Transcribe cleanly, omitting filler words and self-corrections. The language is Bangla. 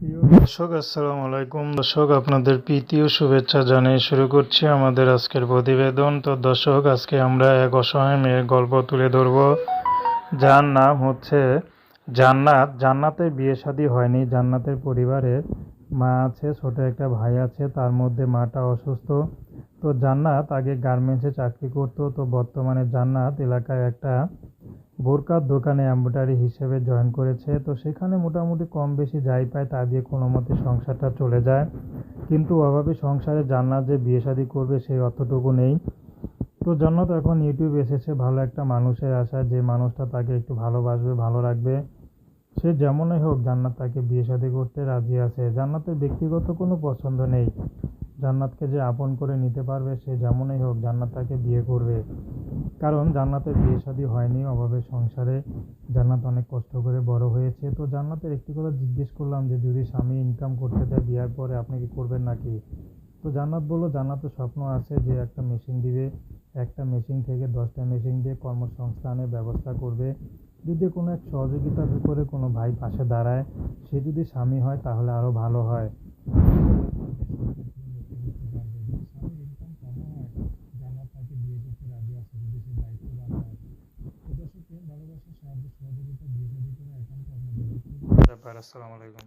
প্রিয় দর্শক, আসসালামু আলাইকুম। দর্শক, আপনাদের প্রীতি ও শুভেচ্ছা জানিয়ে শুরু করছি আমাদের আজকের প্রতিবেদন। তো দর্শক, আজকে আমরা এক অসহায় মেয়ের গল্প তুলে ধরব, যার নাম হচ্ছে জান্নাত। জান্নাতের বিয়ে শাদী হয়নি। জান্নাতের পরিবারের মা আছে, ছোট একটা ভাই আছে, তার মধ্যে মাটা অসুস্থ। তো জান্নাত আগে গার্মেন্টসে চাকরি করতো। তো বর্তমানে জান্নাত এলাকায় একটা বোরকার দোকানে এমব্রয়ডারি হিসেবে জয়েন করেছে। তো সেখানে মোটামুটি কম বেশি যাই পায় তা দিয়ে কোনো মতে সংসারটা চলে যায়। কিন্তু অভাবে সংসারে জান্নাত যে বিয়ে শাদী করবে সেই অর্থটুকু নেই। তো জান্নাত এখন ইউটিউব এসেছে ভালো একটা মানুষের আশায়, যে মানুষটা তাকে একটু ভালোবাসবে, ভালো রাখবে। সে যেমনই হোক জান্নাত তাকে বিয়ে শাদী করতে রাজি আছে। জান্নাতের ব্যক্তিগত কোনো পছন্দ নেই। জান্নাতকে যে আপন করে নিতে পারবে, সে যেমনই হোক জান্নাত তাকে বিয়ে করবে। কারণ জান্নাতের বিয়ে শাদী হয়নি, অভাবের সংসারে জান্নাত অনেক কষ্ট করে বড় হয়েছে। তো জান্নাতের একটি কথা জিজ্ঞেস করলাম যে যদি স্বামী ইনকাম করতে দেয় বিয়ার পরে আপনি কি করবেন নাকি? তো জান্নাত বলল জান্নাতের স্বপ্ন আছে যে একটা মেশিন দিবে, একটা মেশিন থেকে 10টা মেশিন দিয়ে কর্মসংস্থানের ব্যবস্থা করবে। যদি কোনো এক সহযোগিতার উপরে কোনো ভাই পাশে দাঁড়ায়, সে যদি স্বামী হয় তাহলে আরও ভালো হয়। জান্নাত তাকে বিয়ে করতে রাজি আছে যদি সে দায়িত্ববান হয়। তো দর্শক, ভালোবাসা, সাহায্য, সহযোগিতা, বিয়ে শাদী করা একান্ত আপনাদের ব্যাপার। আসসালামু আলাইকুম।